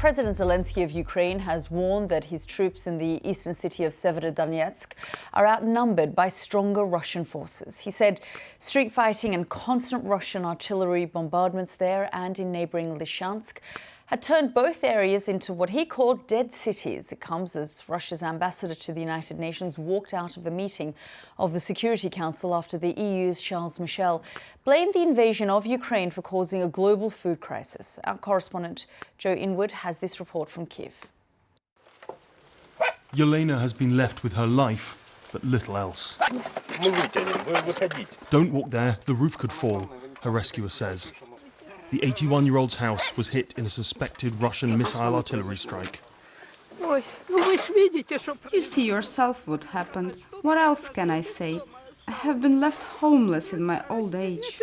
President Zelensky of Ukraine has warned that his troops in the eastern city of Severodonetsk are outnumbered by stronger Russian forces. He said street fighting and constant Russian artillery bombardments there and in neighbouring Lysychansk had turned both areas into what he called dead cities. It comes as Russia's ambassador to the United Nations walked out of a meeting of the Security Council after the EU's Charles Michel blamed the invasion of Ukraine for causing a global food crisis. Our correspondent Joe Inwood has this report from Kyiv. Yelena has been left with her life, but little else. Don't walk there, the roof could fall, her rescuer says. The 81-year-old's house was hit in a suspected Russian missile artillery strike. You see yourself what happened. What else can I say? I have been left homeless in my old age.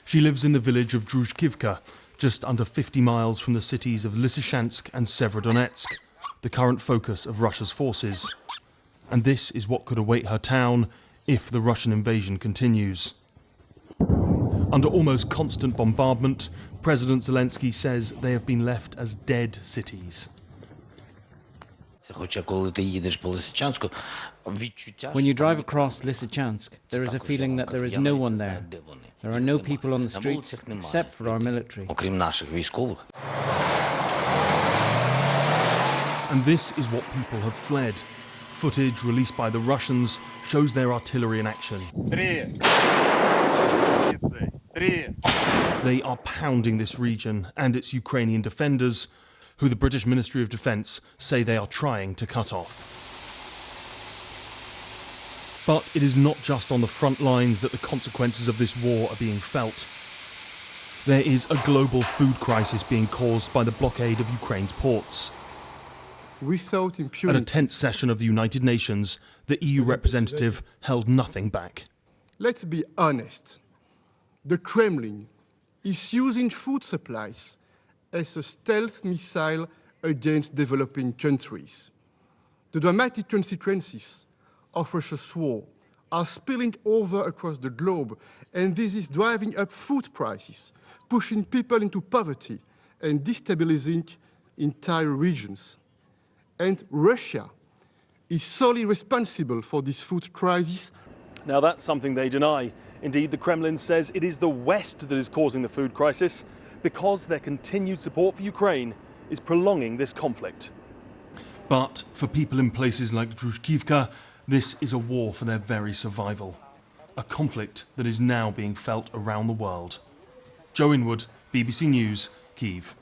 She lives in the village of Druzhkivka, just under 50 miles from the cities of Lysychansk and Severodonetsk, the current focus of Russia's forces. And this is what could await her town if the Russian invasion continues. Under almost constant bombardment, President Zelensky says they have been left as dead cities. When you drive across Lysychansk, there is a feeling that there is no one there. There are no people on the streets except for our military. And this is what people have fled. Footage released by the Russians shows their artillery in action. They are pounding this region and its Ukrainian defenders, who the British Ministry of Defence say they are trying to cut off. But it is not just on the front lines that the consequences of this war are being felt. There is a global food crisis being caused by the blockade of Ukraine's ports. Without impunity. At a tense session of the United Nations, the EU representative held nothing back. Let's be honest. The Kremlin is using food supplies as a stealth missile against developing countries. The dramatic consequences of Russia's war are spilling over across the globe, and this is driving up food prices, pushing people into poverty and destabilizing entire regions. And Russia is solely responsible for this food crisis. Now that's something they deny. Indeed, the Kremlin says it is the West that is causing the food crisis because their continued support for Ukraine is prolonging this conflict. But for people in places like Druzhkivka, this is a war for their very survival. A conflict that is now being felt around the world. Joe Inwood, BBC News, Kyiv.